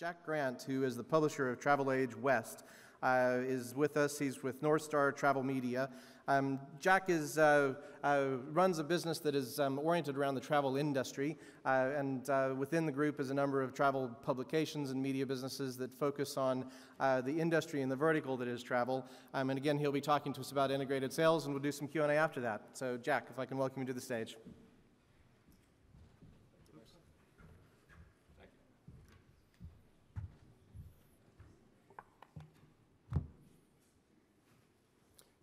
Jack Grant, who is the publisher of TravelAge West, is with us. He's with North Star Travel Media. Jack runs a business that is oriented around the travel industry, and within the group is a number of travel publications and media businesses that focus on the industry and the vertical that is travel. And again, he'll be talking to us about integrated sales, and we'll do some Q&A after that. So Jack, if I can welcome you to the stage.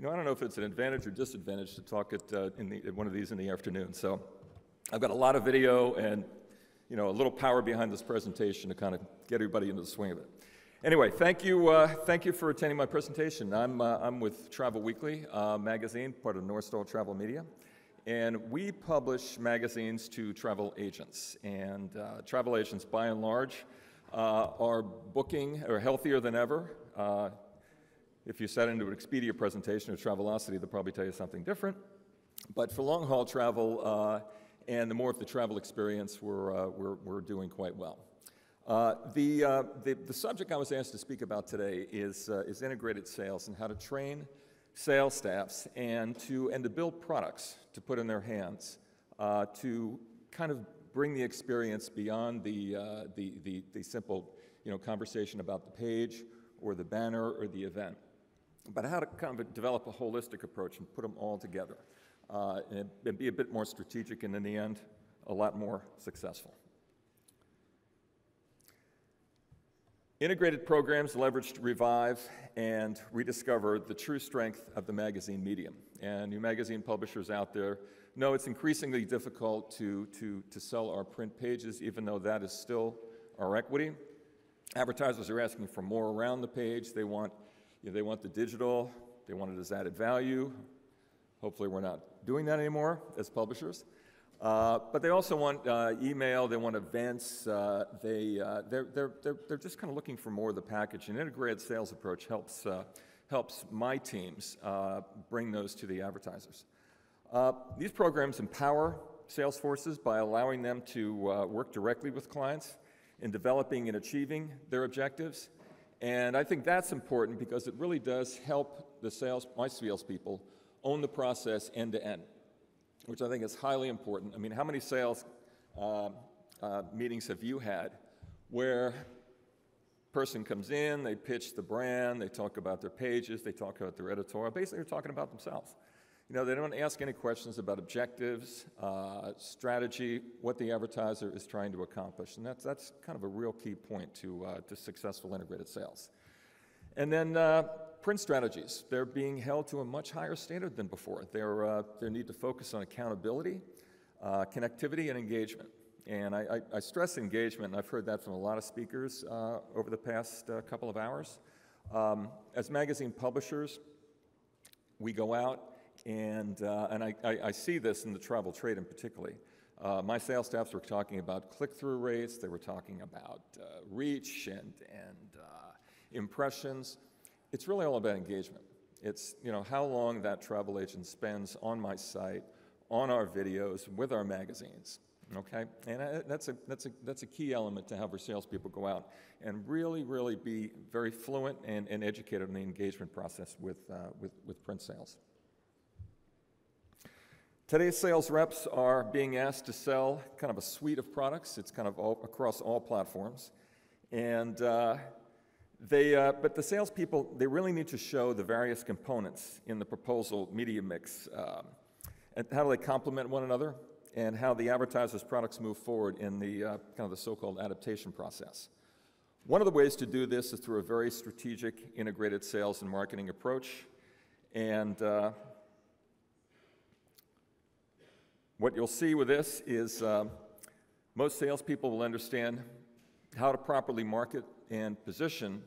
You know, I don't know if it's an advantage or disadvantage to talk at one of these in the afternoon. So I've got a lot of video and, you know, a little power behind this presentation to kind of get everybody into the swing of it. Anyway, thank you for attending my presentation. I'm with Travel Weekly magazine, part of North Star Travel Media, and we publish magazines to travel agents. And travel agents, by and large, are booking or healthier than ever. If you sat into an Expedia presentation or Travelocity, they'll probably tell you something different. But for long-haul travel and the more of the travel experience, we're doing quite well. The subject I was asked to speak about today is integrated sales and how to train sales staffs and to build products to put in their hands to kind of bring the experience beyond the simple, you know, conversation about the page or the banner or the event, but how to kind of develop a holistic approach and put them all together and be a bit more strategic and in the end, a lot more successful. Integrated programs leverage to revive and rediscover the true strength of the magazine medium. And you magazine publishers out there know it's increasingly difficult to sell our print pages, even though that is still our equity. Advertisers are asking for more around the page. They want the digital, they want it as added value. Hopefully we're not doing that anymore as publishers. But they also want email, they want events, they're just kind of looking for more of the package. An integrated sales approach helps my teams bring those to the advertisers. These programs empower sales forces by allowing them to work directly with clients in developing and achieving their objectives. And I think that's important because it really does help my salespeople own the process end to end, which I think is highly important. I mean, how many sales meetings have you had where a person comes in, they pitch the brand, they talk about their pages, they talk about their editorial, basically they're talking about themselves. You know, they don't ask any questions about objectives, strategy, what the advertiser is trying to accomplish, and that's kind of a real key point to successful integrated sales. And then print strategies. They're being held to a much higher standard than before. Their need to focus on accountability, connectivity, and engagement. And I stress engagement, and I've heard that from a lot of speakers over the past couple of hours. As magazine publishers, we go out, and I see this in the travel trade in particular. My sales staffs were talking about click-through rates. They were talking about reach and impressions. It's really all about engagement. It's, you know, how long that travel agent spends on my site, on our videos, with our magazines. Okay, and that's a key element to have our salespeople go out and really be very fluent and educated in the engagement process with print sales. Today's sales reps are being asked to sell kind of a suite of products. It's kind of across all platforms. And but the salespeople, they really need to show the various components in the proposal media mix and how do they complement one another and how the advertiser's products move forward in the kind of the so-called adaptation process. One of the ways to do this is through a very strategic integrated sales and marketing approach. And what you'll see with this is most salespeople will understand how to properly market and position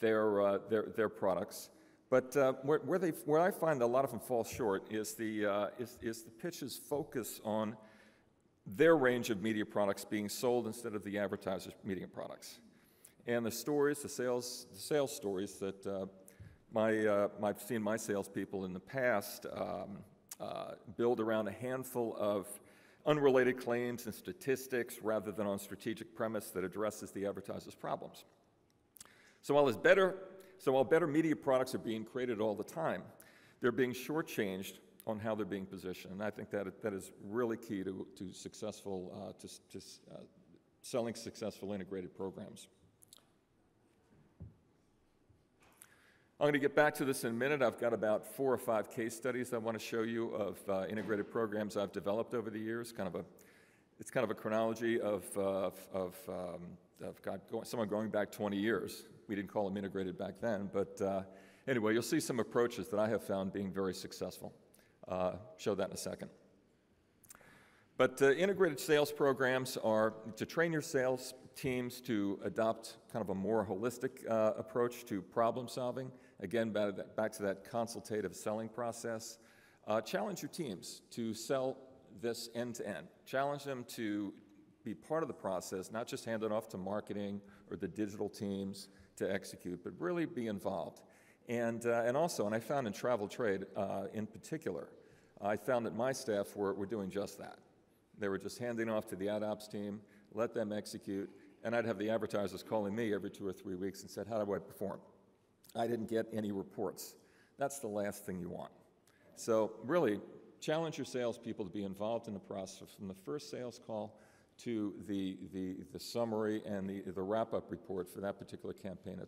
their products. But where I find a lot of them fall short is the pitch's focus on their range of media products being sold instead of the advertiser's media products. And the stories, the sales stories that I've seen my salespeople in the past build around a handful of unrelated claims and statistics rather than on strategic premise that addresses the advertiser's problems. So while better media products are being created all the time, they're being shortchanged on how they're being positioned. And I think that is really key to selling successful integrated programs. I'm going to get back to this in a minute. I've got about 4 or 5 case studies I want to show you of integrated programs I've developed over the years. It's kind of a chronology of someone going back 20 years. We didn't call them integrated back then, but anyway, you'll see some approaches that I have found being very successful. Show that in a second. But integrated sales programs are to train your sales teams to adopt kind of a more holistic approach to problem solving. Again, back to that consultative selling process. Challenge your teams to sell this end-to-end. Challenge them to be part of the process, not just hand it off to marketing or the digital teams to execute, but really be involved. And I found in travel trade in particular, I found that my staff were doing just that. They were just handing off to the ad ops team, let them execute, and I'd have the advertisers calling me every 2 or 3 weeks and said, how do I perform? I didn't get any reports. That's the last thing you want. So really, challenge your salespeople to be involved in the process from the first sales call to the summary and the wrap-up report for that particular campaign.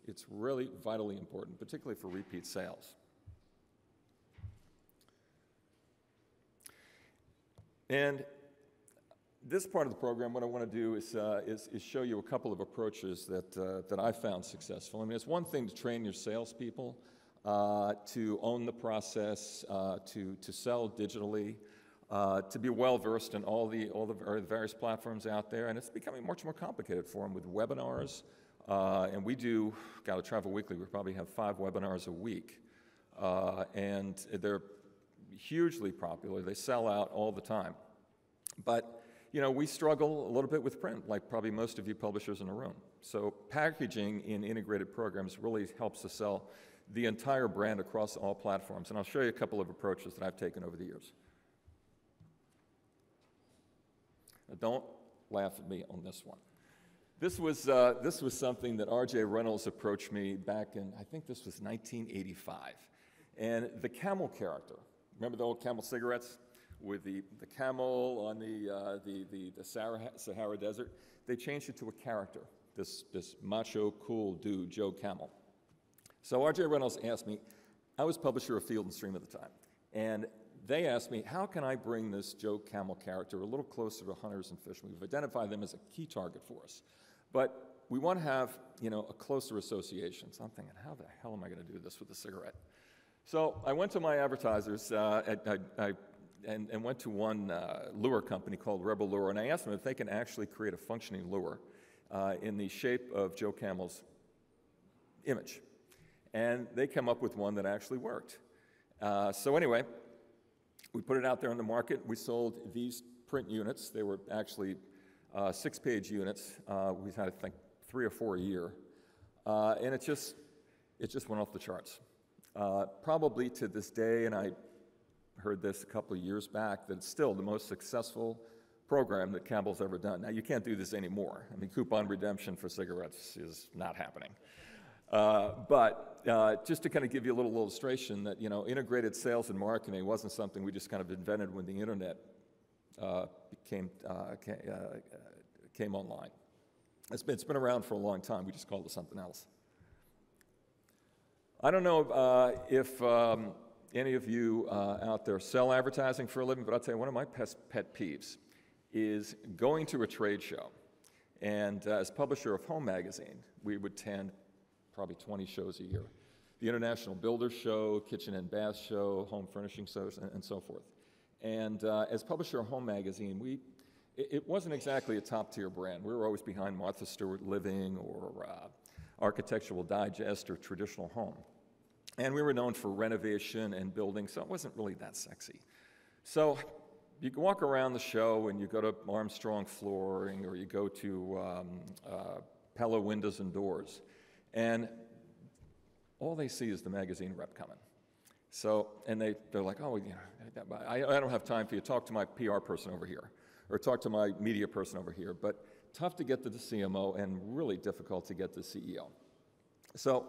It's really vitally important, particularly for repeat sales. And this part of the program, what I want to do is show you a couple of approaches that I found successful. I mean, it's one thing to train your salespeople to own the process, to sell digitally, to be well-versed in all the various platforms out there, and it's becoming much more complicated for them with webinars. And we do, at Travel Weekly, we probably have 5 webinars a week, and they're hugely popular. They sell out all the time. But we struggle a little bit with print, like probably most of you publishers in the room. So packaging in integrated programs really helps to sell the entire brand across all platforms. And I'll show you a couple of approaches that I've taken over the years. Now, don't laugh at me on this one. This was something that R.J. Reynolds approached me back in, I think this was 1985. And the camel character, remember the old Camel cigarettes? With the camel on the Sahara Desert, they changed it to a character, this macho, cool dude, Joe Camel. So R.J. Reynolds asked me, I was publisher of Field and Stream at the time, and they asked me, how can I bring this Joe Camel character a little closer to hunters and fishermen? We've identified them as a key target for us, but we want to have a closer association. So I'm thinking, how the hell am I going to do this with a cigarette? So I went to my advertisers, and went to one lure company called Rebel Lure, and I asked them if they can actually create a functioning lure in the shape of Joe Camel's image. And they came up with one that actually worked. So anyway, we put it out there on the market. We sold these print units. They were actually 6-page units. We had, I think, 3 or 4 a year. And it just went off the charts. Probably to this day, and I heard this a couple of years back, that it's still the most successful program that Campbell's ever done. Now, you can't do this anymore. I mean, coupon redemption for cigarettes is not happening. But just to kind of give you a little illustration that, integrated sales and marketing wasn't something we just kind of invented when the internet came online. It's been around for a long time. We just called it something else. I don't know if any of you out there sell advertising for a living, but I'll tell you, one of my pet peeves is going to a trade show. And as publisher of Home Magazine, we would attend probably 20 shows a year. The International Builders Show, Kitchen and Bath Show, Home Furnishing Shows, and so forth. And as publisher of Home Magazine, it wasn't exactly a top-tier brand. We were always behind Martha Stewart Living or Architectural Digest or Traditional Home. And we were known for renovation and building, so it wasn't really that sexy. So you can walk around the show and you go to Armstrong Flooring or you go to Pella Windows and Doors, and all they see is the magazine rep coming. So, and they're like, oh, I don't have time for you. Talk to my PR person over here, or talk to my media person over here. But tough to get to the CMO and really difficult to get to the CEO. So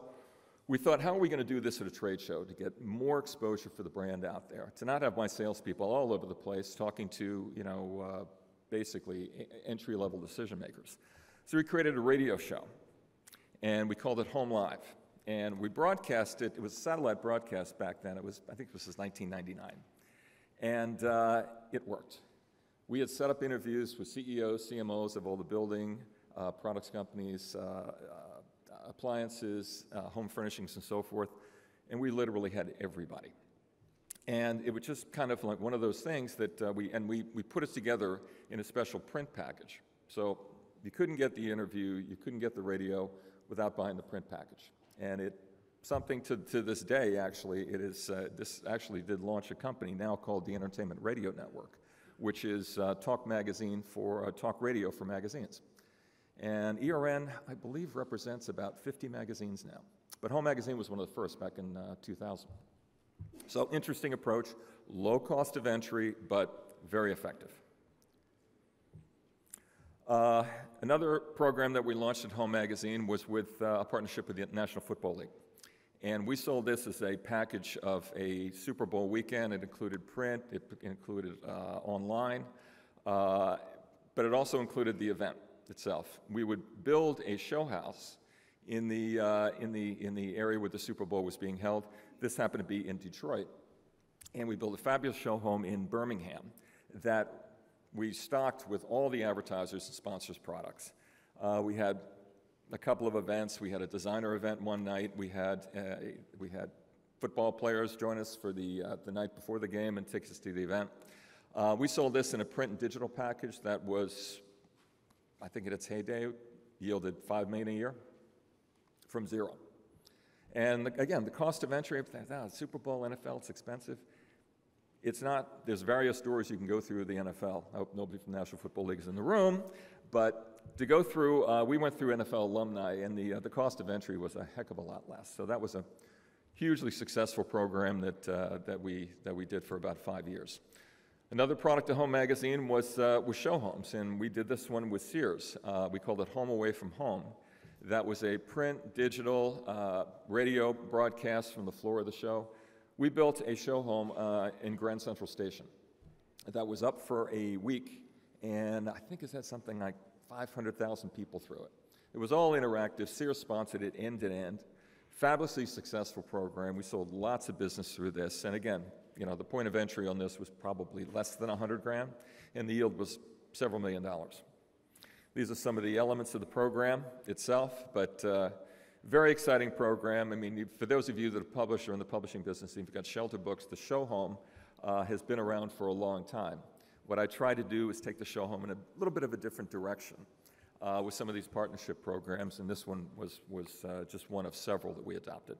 we thought, how are we going to do this at a trade show to get more exposure for the brand out there? To not have my salespeople all over the place talking to, basically entry-level decision makers. So we created a radio show, and we called it Home Live. And we broadcast it. It was a satellite broadcast back then. I think this was 1999. And it worked. We had set up interviews with CEOs, CMOs of all the building products companies, appliances, home furnishings, and so forth. And we literally had everybody. And it was just kind of like one of those things that we put it together in a special print package. So you couldn't get the interview, you couldn't get the radio without buying the print package. And something to this day, actually, this actually did launch a company now called the Entertainment Radio Network, which is talk radio for magazines. And ERN, I believe, represents about 50 magazines now. But Home Magazine was one of the first back in 2000. So interesting approach, low cost of entry, but very effective. Another program that we launched at Home Magazine was with a partnership with the National Football League. And we sold this as a package of a Super Bowl weekend. It included print, it included online, but it also included the event itself. We would build a show house in the area where the Super Bowl was being held. This happened to be in Detroit. And we built a fabulous show home in Birmingham that we stocked with all the advertisers and sponsors' products. We had a couple of events. We had a designer event one night. We had football players join us for the night before the game and take us to the event. We sold this in a print and digital package that was, I think at its heyday, yielded $5 million a year from zero. And again, the cost of entry, Super Bowl, NFL, it's expensive. It's not, there's various doors you can go through the NFL. I hope nobody from the National Football League is in the room, but to go through, we went through NFL alumni, and the cost of entry was a heck of a lot less. So that was a hugely successful program that we did for about 5 years. Another product of Home Magazine was show homes, and we did this one with Sears. We called it Home Away from Home. That was a print, digital, radio broadcast from the floor of the show. We built a show home in Grand Central Station that was up for a week, and I think it had something like 500,000 people through it. It was all interactive. Sears sponsored it end to end. Fabulously successful program. We sold lots of business through this, and again, the point of entry on this was probably less than 100 grand, and the yield was several $1 million. These are some of the elements of the program itself, but very exciting program. I mean, for those of you that are published or in the publishing business, if you've got Shelter Books, the show home has been around for a long time. What I try to do is take the show home in a little bit of a different direction with some of these partnership programs, and this one was just one of several that we adopted.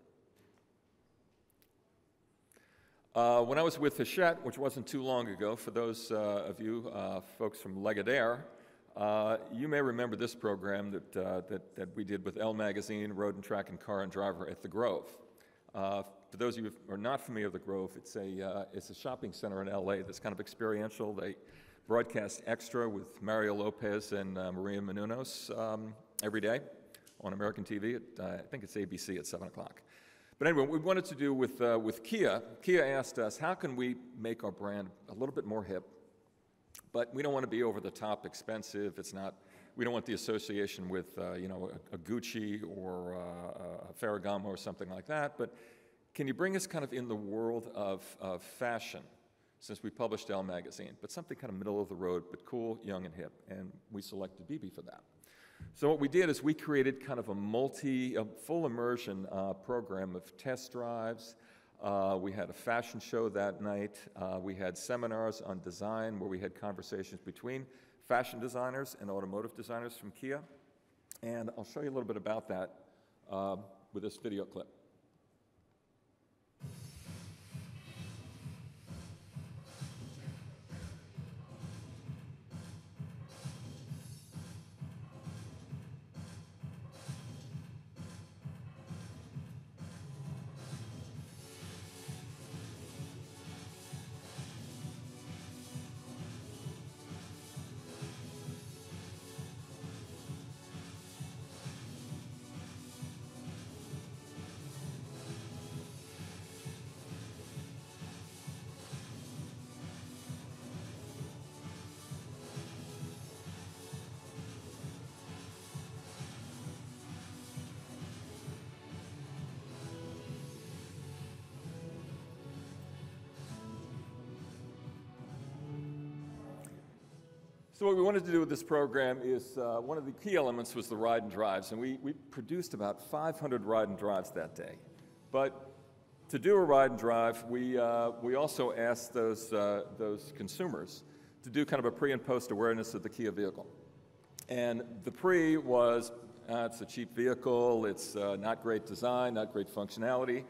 When I was with Hachette, which wasn't too long ago, for those of you folks from Lagardère, you may remember this program that we did with Elle Magazine, Road and Track and Car and Driver at the Grove. For those of you who are not familiar with the Grove, it's a shopping center in LA that's kind of experiential. They broadcast Extra with Mario Lopez and Maria Menounos every day on American TV. I think it's ABC at 7 o'clock. But anyway, what we wanted to do with Kia asked us, how can we make our brand a little bit more hip? But we don't want to be over the top expensive. We don't want the association with a Gucci or a Ferragamo or something like that. But can you bring us kind of in the world of fashion, since we published Elle Magazine, but something kind of middle of the road, but cool, young, and hip? And we selected BB for that. So what we did is we created kind of a full immersion program of test drives. We had a fashion show that night. We had seminars on design where we had conversations between fashion designers and automotive designers from Kia. And I'll show you a little bit about that with this video clip. So what we wanted to do with this program is, one of the key elements was the ride and drives, and we produced about 500 ride and drives that day. But to do a ride and drive, we also asked those consumers to do kind of a pre and post awareness of the Kia vehicle. And the pre was, it's a cheap vehicle, it's not great design, not great functionality.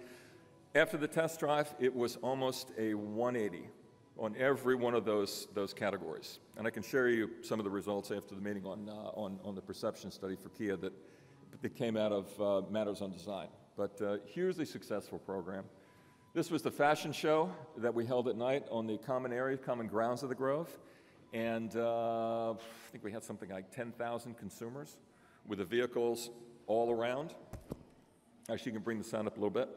After the test drive, it was almost a 180 on every one of those categories. And I can share you some of the results after the meeting on the perception study for Kia that came out of Matters on Design. But hugely successful program. This was the fashion show that we held at night on the common area, common grounds of the Grove. And I think we had something like 10,000 consumers with the vehicles all around. Actually, you can bring the sound up a little bit.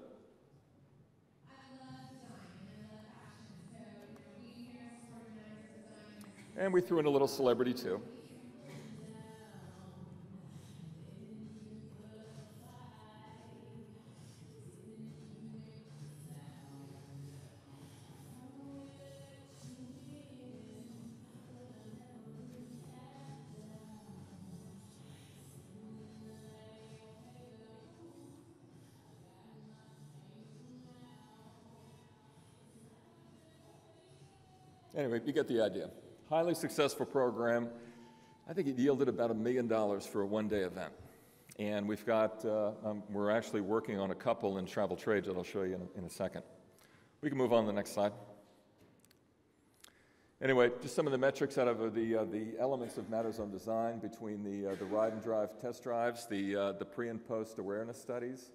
And we threw in a little celebrity, too. Anyway, you get the idea. Highly successful program. I think it yielded about $1 million for a one-day event. And we've got, we're actually working on a couple in TravelAge that I'll show you in a second. We can move on to the next slide. Anyway, just some of the metrics out of the elements of Matters on Design between the ride and drive test drives, the pre and post awareness studies,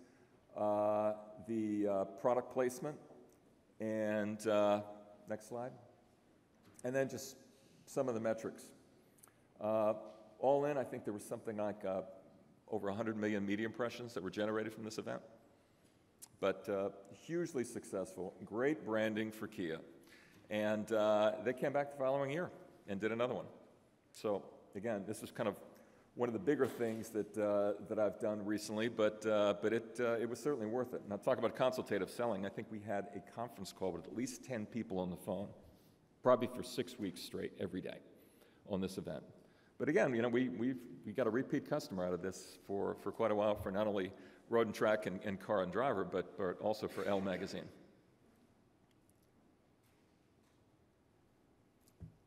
the product placement, and next slide. And then just some of the metrics. All in, I think there was something like over 100 million media impressions that were generated from this event. But hugely successful, great branding for Kia. And they came back the following year and did another one. So again, this is kind of one of the bigger things that I've done recently, but it was certainly worth it. And I'll talk about consultative selling. I think we had a conference call with at least 10 people on the phone, probably for 6 weeks straight every day on this event. But again, you know, we got a repeat customer out of this for quite a while for not only Road and Track and Car and Driver, but also for Elle magazine.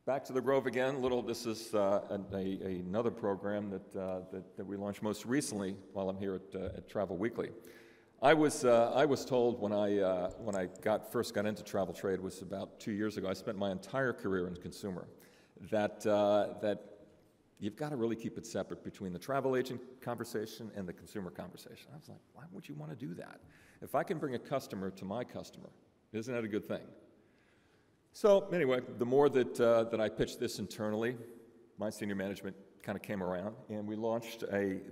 Back to the Grove again. This is another program that we launched most recently while I'm here at Travel Weekly. I was told when I first got into travel trade, was about 2 years ago. I spent my entire career in consumer. That you've got to really keep it separate between the travel agent conversation and the consumer conversation. I was like, why would you want to do that? If I can bring a customer to my customer, isn't that a good thing? So anyway, the more that I pitched this internally, my senior management kind of came around, and we launched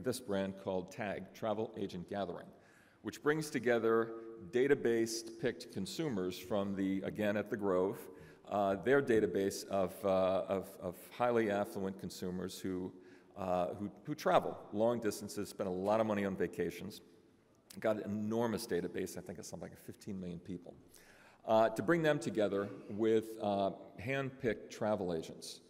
this brand called TAG, Travel Agent Gathering, which brings together database picked consumers from again at the Grove, their database of highly affluent consumers who travel long distances, spend a lot of money on vacations, got an enormous database. I think it's something like 15 million people. To bring them together with hand-picked travel agents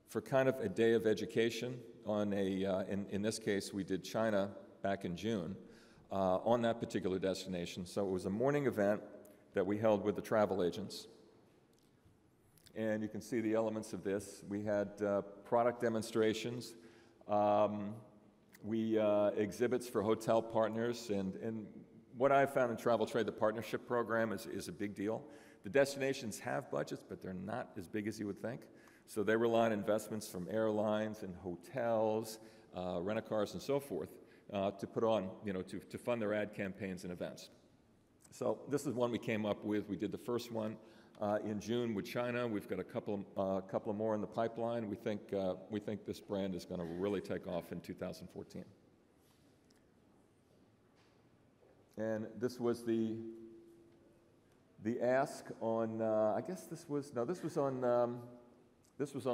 for kind of a day of education on in this case, we did China back in June on that particular destination. So it was a morning event that we held with the travel agents. And you can see the elements of this. We had product demonstrations, exhibits for hotel partners, and what I found in travel trade, the partnership program is a big deal. The destinations have budgets, but they're not as big as you would think. So they rely on investments from airlines and hotels, rent-a-cars, and so forth to put on, to fund their ad campaigns and events. So this is one we came up with. We did the first one in June with China. We've got a couple more in the pipeline. We think this brand is going to really take off in 2014. And this was the ask on. I guess this was on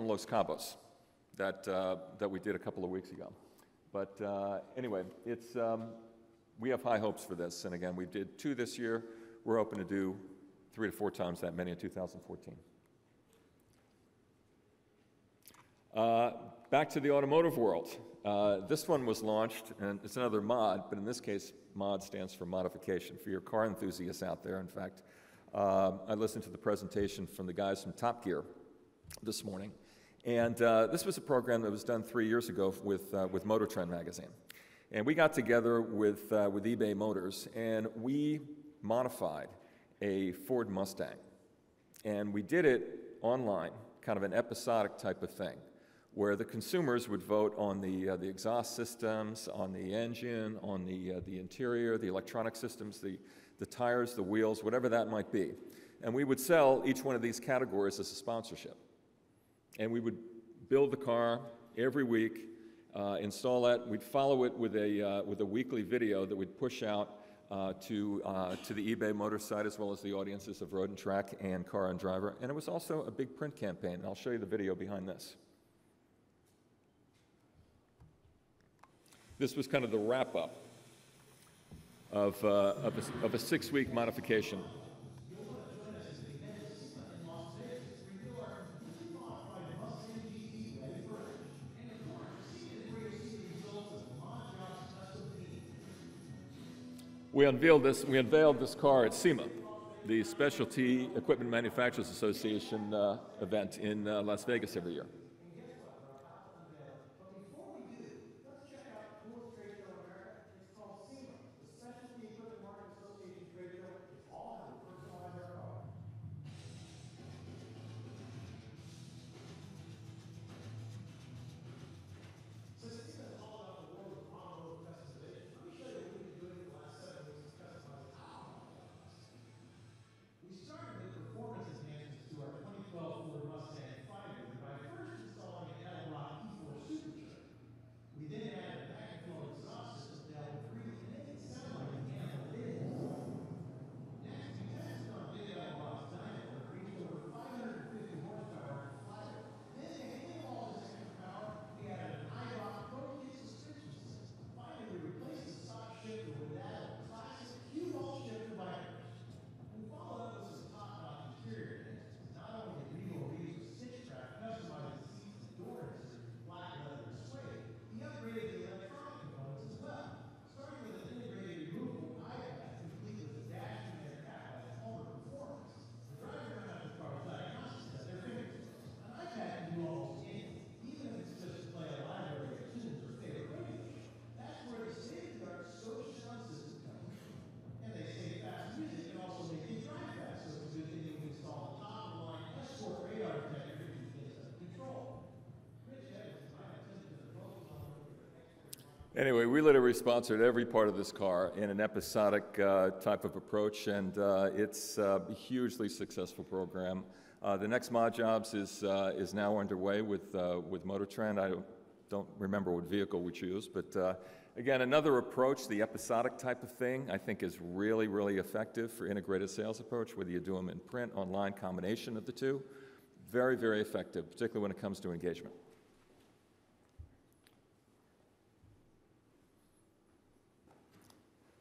Los Cabos that we did a couple of weeks ago. But anyway, we have high hopes for this. And again, we did 2 this year. We're hoping to do 3 to 4 times that many in 2014. Back to the automotive world. This one was launched, and it's another mod, but in this case, mod stands for modification. For your car enthusiasts out there, in fact, I listened to the presentation from the guys from Top Gear this morning, and this was a program that was done 3 years ago with Motor Trend magazine. And we got together with eBay Motors, and we modified a Ford Mustang. And we did it online, kind of an episodic type of thing, where the consumers would vote on the exhaust systems, on the engine, on the interior, the electronic systems, the tires, the wheels, whatever that might be. And we would sell each one of these categories as a sponsorship. And we would build the car every week, install that. We'd follow it with a weekly video that we'd push out to the eBay Motors site, as well as the audiences of Road and Track and Car and Driver. And it was also a big print campaign. And I'll show you the video behind this. This was kind of the wrap-up of a 6-week modification. We unveiled this car at SEMA, the Specialty Equipment Manufacturers Association event in Las Vegas every year. Anyway, we literally sponsored every part of this car in an episodic type of approach, and it's a hugely successful program. The next Mod Jobs is now underway with Motor Trend. I don't remember what vehicle we choose, but again, another approach, the episodic type of thing, I think is really, really effective for integrated sales approach, whether you do them in print, online, combination of the two. Very, very effective, particularly when it comes to engagement.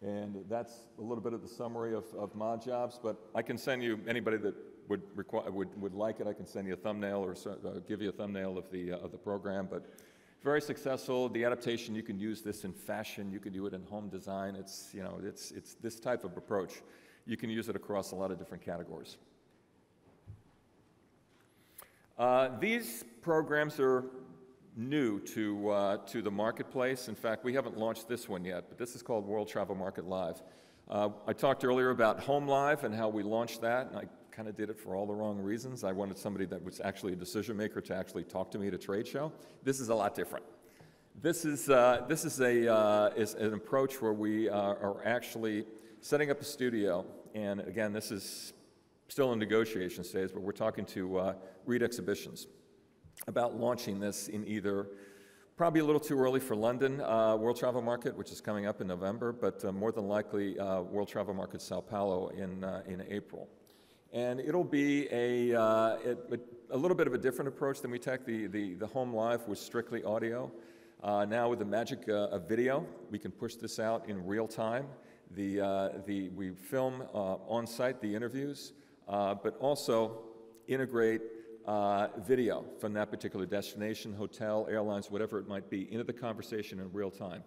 And that's a little bit of the summary of Mod Jobs, but I can send you, anybody that would like it, I can send you a thumbnail or give you a thumbnail of the program, but very successful. The adaptation, you can use this in fashion, you can do it in home design. It's, you know, it's this type of approach. You can use it across a lot of different categories. These programs are new to the marketplace. In fact, we haven't launched this one yet, but this is called World Travel Market Live. I talked earlier about Home Live and how we launched that, and I kind of did it for all the wrong reasons. I wanted somebody that was actually a decision maker to actually talk to me at a trade show. This is a lot different. This is an approach where we are actually setting up a studio, and again, this is still in negotiation stage, but we're talking to Reed Exhibitions about launching this in either, probably a little too early for London World Travel Market, which is coming up in November, but more than likely World Travel Market Sao Paulo in April. And it'll be a little bit of a different approach than we take. The Home Live was strictly audio. Now with the magic of video, we can push this out in real time. We film on site the interviews, but also integrate video from that particular destination, hotel, airlines, whatever it might be, into the conversation in real time.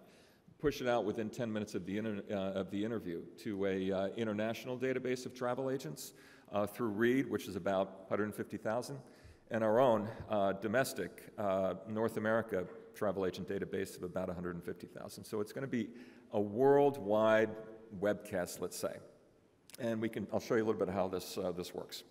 Push it out within 10 minutes of the interview to a international database of travel agents through Reed, which is about 150,000, and our own domestic North America travel agent database of about 150,000. So it's going to be a worldwide webcast, let's say. And I'll show you a little bit how this works.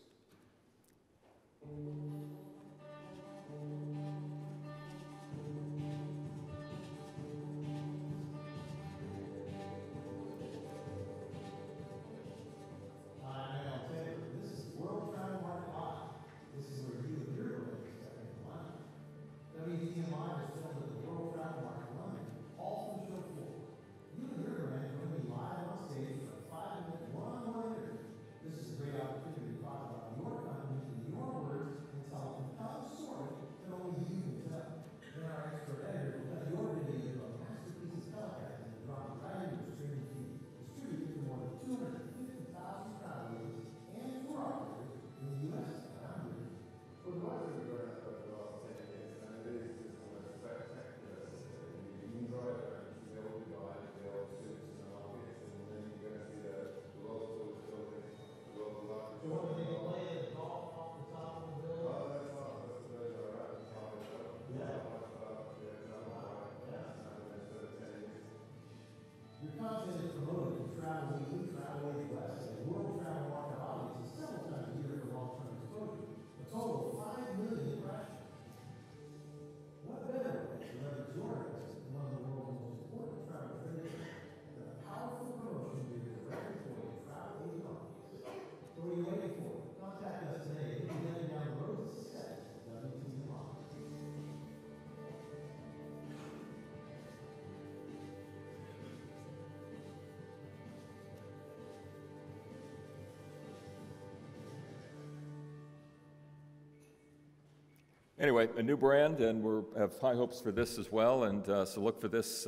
Anyway, a new brand, and we have high hopes for this as well, and so look for this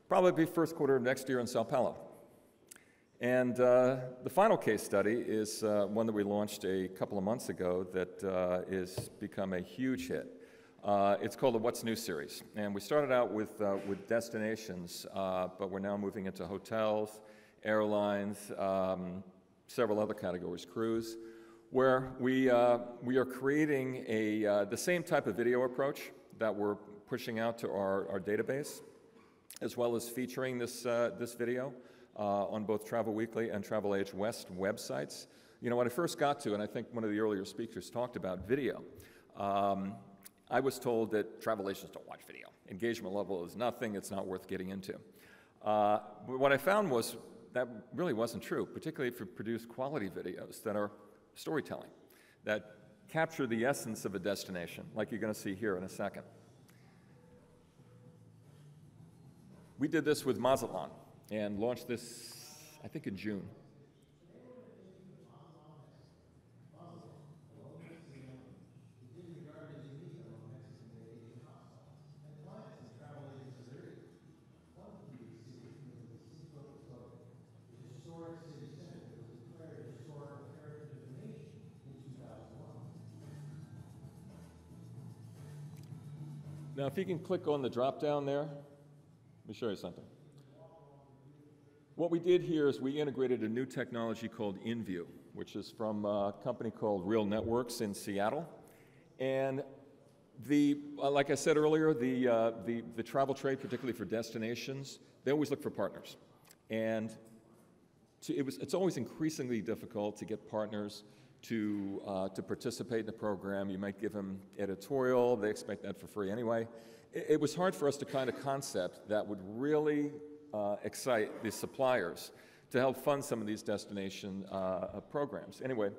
probably be first quarter of next year in Sao Paulo. And the final case study is one that we launched a couple of months ago that is become a huge hit. It's called the What's New series, and we started out with destinations, but we're now moving into hotels, airlines, several other categories, cruise, where we are creating the same type of video approach that we're pushing out to our database, as well as featuring this video on both Travel Weekly and TravelAge West websites. You know, when I first got to, and I think one of the earlier speakers talked about video, I was told that travel agents don't watch video. Engagement level is nothing, it's not worth getting into. But what I found was that really wasn't true, particularly if you produce quality videos that are storytelling, that capture the essence of a destination, like you're going to see here in a second. We did this with Mazatlan and launched this, I think, in June. Now, if you can click on the drop down there, let me show you something. What we did here is we integrated a new technology called InView, which is from a company called Real Networks in Seattle. And like I said earlier, the travel trade, particularly for destinations, they always look for partners. And it's always increasingly difficult to get partners to participate in the program. You might give them editorial, they expect that for free anyway. It was hard for us to find a concept that would really excite the suppliers to help fund some of these destination programs. Anyway,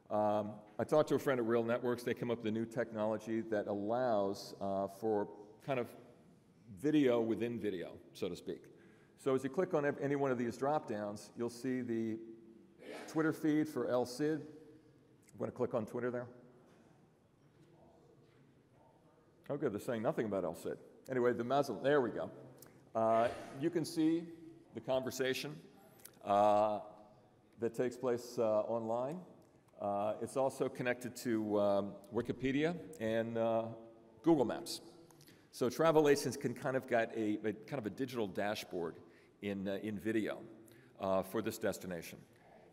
I talked to a friend at Real Networks. They came up with a new technology that allows for kind of video within video, so to speak. So as you click on any one of these drop-downs, you'll see the Twitter feed for El Cid. I'm going to click on Twitter there. Oh, good, they're saying nothing about El Cid. Anyway, the Mazatlan, there we go. You can see the conversation that takes place online. It's also connected to Wikipedia and Google Maps. So travel agents can kind of get a digital dashboard in video for this destination.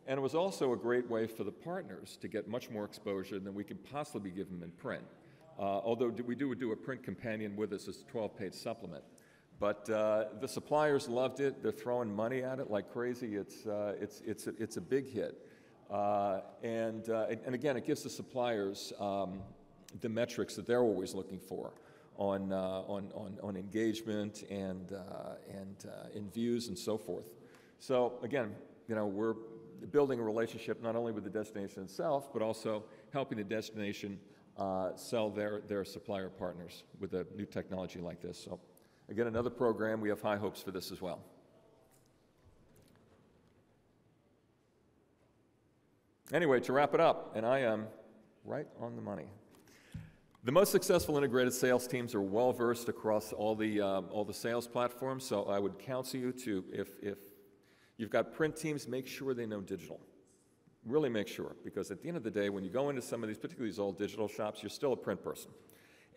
And it was also a great way for the partners to get much more exposure than we could possibly give them in print. Although we do a print companion with us as a 12-page supplement. But the suppliers loved it. They're throwing money at it like crazy. It's a big hit. And again, it gives the suppliers the metrics that they're always looking for on engagement and in views and so forth. So again, we're building a relationship not only with the destination itself, but also helping the destination sell their supplier partners with a new technology like this. So again, another program, we have high hopes for this as well. Anyway, to wrap it up, and I am right on the money. The most successful integrated sales teams are well versed across all the sales platforms. So I would counsel you to, if you've got print teams, make sure they know digital. Really make sure, because at the end of the day, when you go into some of these, particularly these old digital shops, you're still a print person.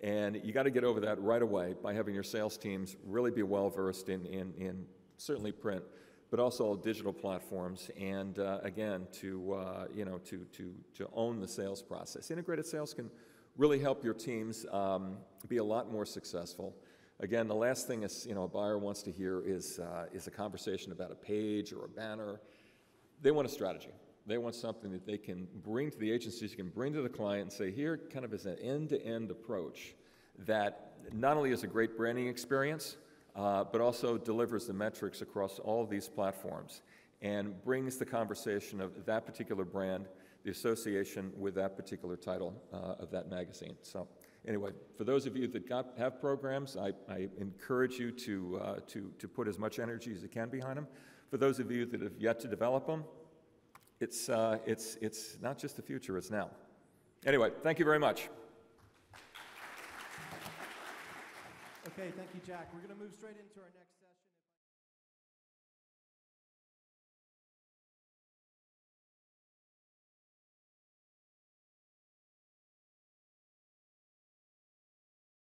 And you got to get over that right away by having your sales teams really be well versed in certainly print, but also all digital platforms. And again, to own the sales process. Integrated sales can really help your teams be a lot more successful. Again, the last thing a buyer wants to hear is a conversation about a page or a banner. They want a strategy. They want something that they can bring to the agencies, you can bring to the client and say, here kind of is an end-to-end approach that not only is a great branding experience, but also delivers the metrics across all of these platforms and brings the conversation of that particular brand, the association with that particular title of that magazine. So anyway, for those of you that have programs, I encourage you to put as much energy as you can behind them. For those of you that have yet to develop them, it's not just the future, it's now. Anyway, thank you very much. Okay, thank you, Jack. We're going to move straight into our next